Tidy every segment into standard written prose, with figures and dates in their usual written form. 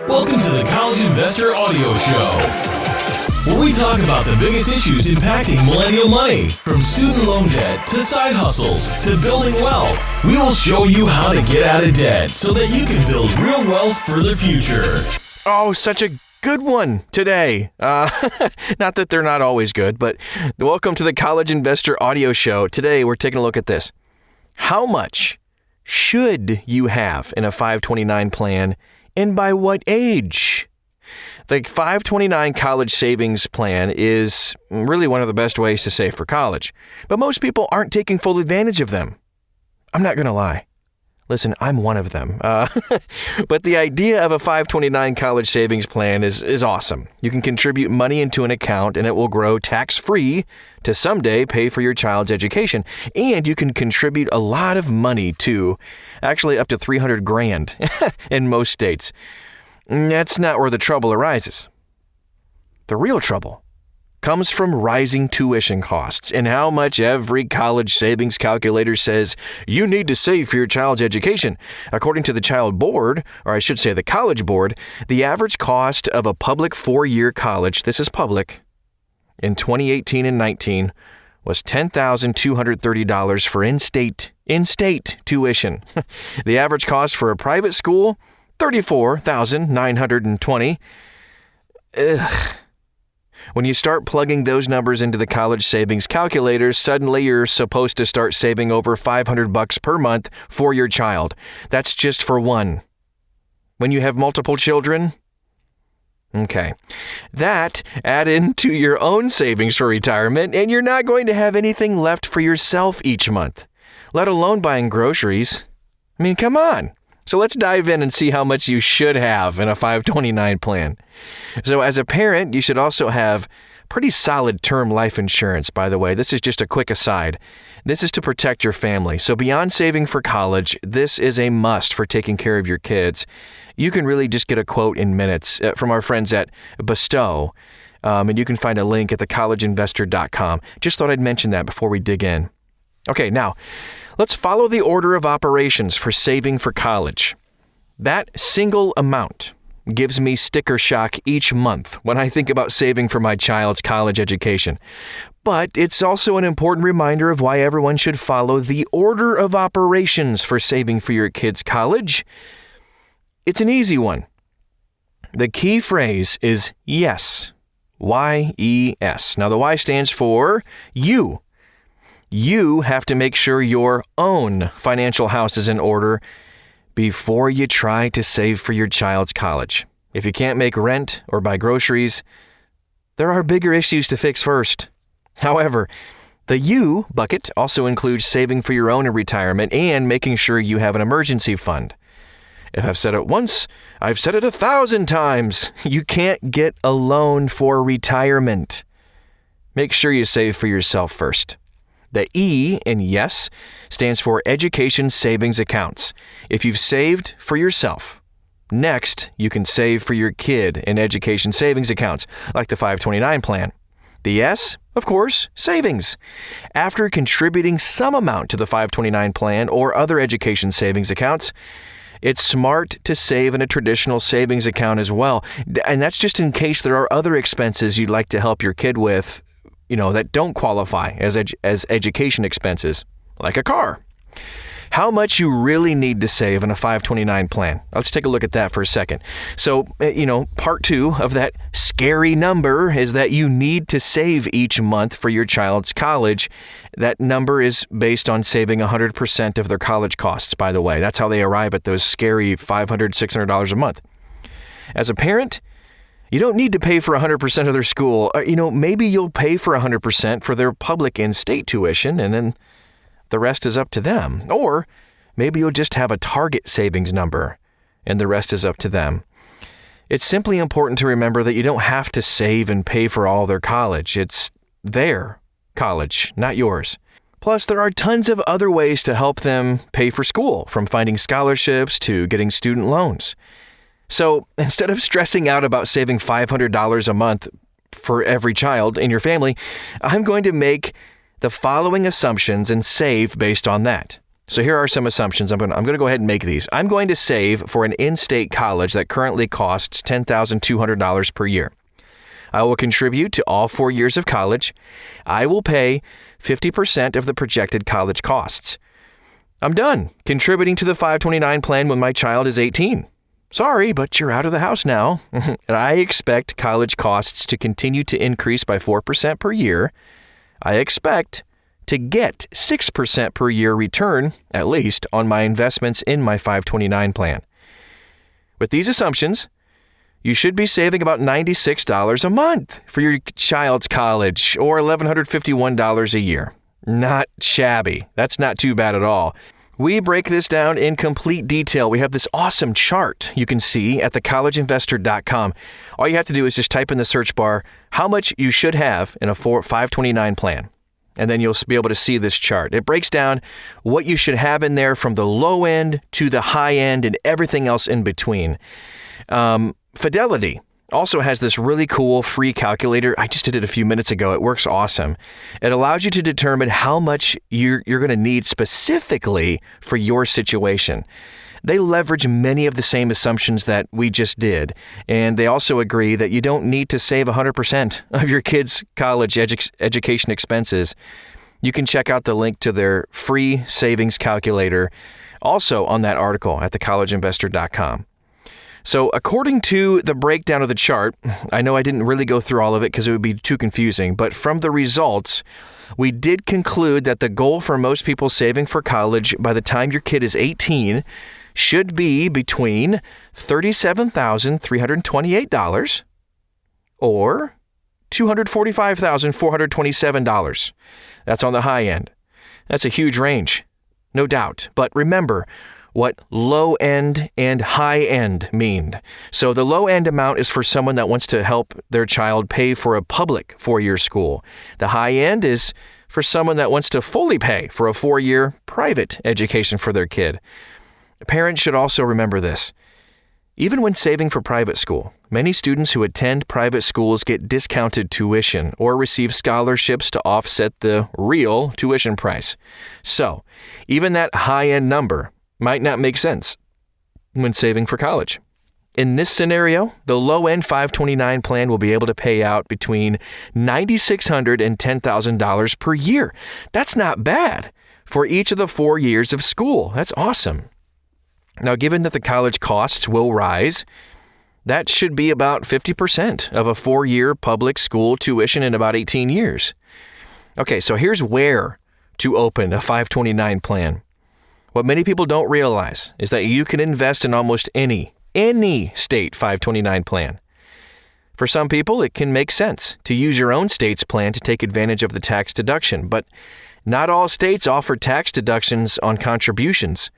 Welcome to the College Investor Audio Show, where we talk about the biggest issues impacting millennial money, from student loan debt to side hustles to building wealth. We will show you how to get out of debt so that you can build real wealth for the future. Oh, such a good one today. Not that they're not always good, but welcome to the College Investor Audio Show. Today, we're taking a look at this. How much should you have in a 529 plan, and by what age? The 529 college savings plan is really one of the best ways to save for college, but most people aren't taking full advantage of them. I'm not going to lie. Listen, I'm one of them. But the idea of a 529 college savings plan is awesome. You can contribute money into an account and it will grow tax-free to someday pay for your child's education. And you can contribute a lot of money too, actually up to $300,000 in most states. That's not where the trouble arises. The real trouble comes from rising tuition costs and how much every college savings calculator says you need to save for your child's education. According to the Child Board, or I should say the College Board, the average cost of a public 4-year college, this is public, in 2018 and 19 was $10,230 for in-state tuition. The average cost for a private school, $34,920. Ugh. When you start plugging those numbers into the college savings calculators, suddenly you're supposed to start saving over $500 per month for your child. That's just for one. When you have multiple children? Okay. That add into your own savings for retirement, and you're not going to have anything left for yourself each month, let alone buying groceries. I mean, come on. So let's dive in and see how much you should have in a 529 plan. So as a parent, you should also have pretty solid term life insurance, by the way. This is just a quick aside. This is to protect your family. So beyond saving for college, this is a must for taking care of your kids. You can really just get a quote in minutes from our friends at Bestow, and you can find a link at thecollegeinvestor.com. Just thought I'd mention that before we dig in. Okay, now, let's follow the order of operations for saving for college. That single amount gives me sticker shock each month when I think about saving for my child's college education. But it's also an important reminder of why everyone should follow the order of operations for saving for your kid's college. It's an easy one. The key phrase is YES. Y-E-S. Now, the Y stands for you. You have to make sure your own financial house is in order before you try to save for your child's college. If you can't make rent or buy groceries, there are bigger issues to fix first. However, the you bucket also includes saving for your own retirement and making sure you have an emergency fund. If I've said it once, I've said it 1,000 times. You can't get a loan for retirement. Make sure you save for yourself first. The E in YES stands for Education Savings Accounts. If you've saved for yourself, next you can save for your kid in education savings accounts, like the 529 plan. The S, of course, savings. After contributing some amount to the 529 plan or other education savings accounts, it's smart to save in a traditional savings account as well. And that's just in case there are other expenses you'd like to help your kid with, that don't qualify as education expenses, like a car. How much you really need to save in a 529 plan. Let's take a look at that for a second. So, part 2 of that scary number is that you need to save each month for your child's college. That number is based on saving 100% of their college costs, by the way. That's how they arrive at those scary $500, $600 a month. As a parent, you don't need to pay for 100% of their school. Maybe you'll pay for 100% for their public and state tuition, and then the rest is up to them. Or maybe you'll just have a target savings number, and the rest is up to them. It's simply important to remember that you don't have to save and pay for all their college. It's their college, not yours. Plus, there are tons of other ways to help them pay for school, from finding scholarships to getting student loans. So instead of stressing out about saving $500 a month for every child in your family, I'm going to make the following assumptions and save based on that. So here are some assumptions. I'm going to go ahead and make these. I'm going to save for an in-state college that currently costs $10,200 per year. I will contribute to all 4 years of college. I will pay 50% of the projected college costs. I'm done contributing to the 529 plan when my child is 18. Sorry, but you're out of the house now. And I expect college costs to continue to increase by 4% per year. I expect to get 6% per year return, at least, on my investments in my 529 plan. With these assumptions, you should be saving about $96 a month for your child's college, or $1,151 a year. Not shabby. That's not too bad at all. We break this down in complete detail. We have this awesome chart you can see at thecollegeinvestor.com. All you have to do is just type in the search bar how much you should have in a 529 plan. And then you'll be able to see this chart. It breaks down what you should have in there from the low end to the high end and everything else in between. Fidelity also has this really cool free calculator. I just did it a few minutes ago. It works awesome. It allows you to determine how much you're going to need specifically for your situation. They leverage many of the same assumptions that we just did, and they also agree that you don't need to save 100% of your kids' college education expenses. You can check out the link to their free savings calculator also on that article at thecollegeinvestor.com. So according to the breakdown of the chart, I know I didn't really go through all of it because it would be too confusing, but from the results, we did conclude that the goal for most people saving for college by the time your kid is 18 should be between $37,328 or $245,427. That's on the high end. That's a huge range, no doubt. But remember what low end and high end mean. So the low end amount is for someone that wants to help their child pay for a public 4-year school. The high end is for someone that wants to fully pay for a 4-year private education for their kid. Parents should also remember this. Even when saving for private school, many students who attend private schools get discounted tuition or receive scholarships to offset the real tuition price. So, even that high-end number might not make sense when saving for college. In this scenario, the low-end 529 plan will be able to pay out between $9,600 and $10,000 per year. That's not bad for each of the 4 years of school. That's awesome. Now, given that the college costs will rise, that should be about 50% of a 4-year public school tuition in about 18 years. Okay, so here's where to open a 529 plan. What many people don't realize is that you can invest in almost any state 529 plan. For some people, it can make sense to use your own state's plan to take advantage of the tax deduction, but not all states offer tax deductions on contributions.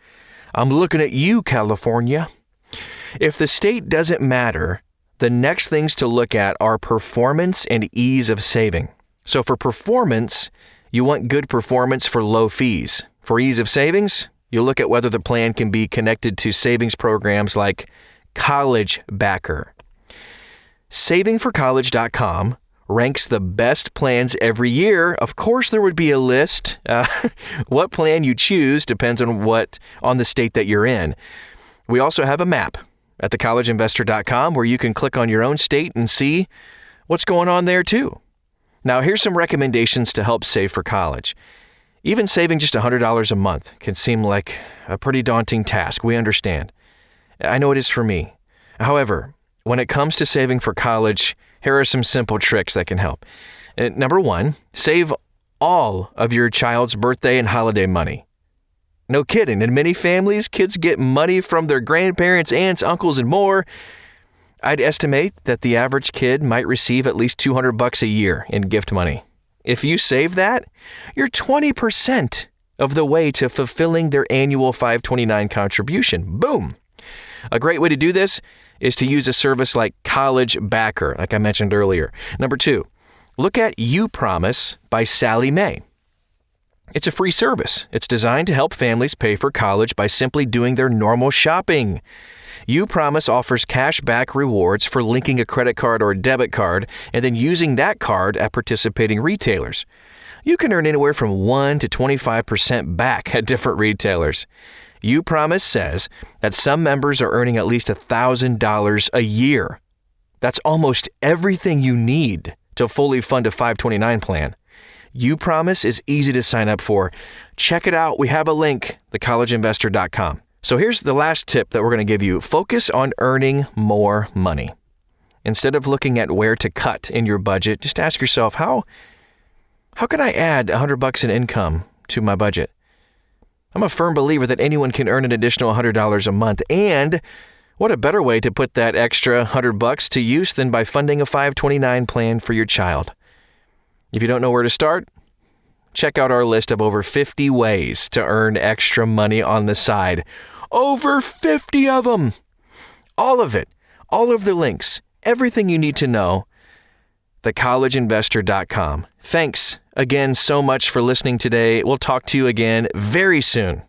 I'm looking at you, California. If the state doesn't matter, the next things to look at are performance and ease of saving. So for performance, you want good performance for low fees. For ease of savings, you look at whether the plan can be connected to savings programs like College Backer. SavingForCollege.com ranks the best plans every year. Of course, there would be a list. What plan you choose depends on the state that you're in. We also have a map at thecollegeinvestor.com where you can click on your own state and see what's going on there too. Now, here's some recommendations to help save for college. Even saving just $100 a month can seem like a pretty daunting task. We understand. I know it is for me. However, when it comes to saving for college, here are some simple tricks that can help. Number 1, save all of your child's birthday and holiday money. No kidding. In many families, kids get money from their grandparents, aunts, uncles, and more. I'd estimate that the average kid might receive at least $200 a year in gift money. If you save that, you're 20% of the way to fulfilling their annual 529 contribution. Boom! A great way to do this is to use a service like College Backer, like I mentioned earlier. Number 2, look at UPromise by Sallie Mae. It's a free service. It's designed to help families pay for college by simply doing their normal shopping. UPromise offers cash back rewards for linking a credit card or a debit card and then using that card at participating retailers. You can earn anywhere from 1 to 25% back at different retailers. UPromise says that some members are earning at least $1,000 a year. That's almost everything you need to fully fund a 529 plan. UPromise is easy to sign up for. Check it out. We have a link, thecollegeinvestor.com. So here's the last tip that we're going to give you. Focus on earning more money. Instead of looking at where to cut in your budget, just ask yourself, how can I add $100 in income to my budget? I'm a firm believer that anyone can earn an additional $100 a month, and what a better way to put that extra $100 to use than by funding a 529 plan for your child. If you don't know where to start, check out our list of over 50 ways to earn extra money on the side. Over 50 of them! All of it, all of the links, everything you need to know, thecollegeinvestor.com. Thanks again so much for listening today. We'll talk to you again very soon.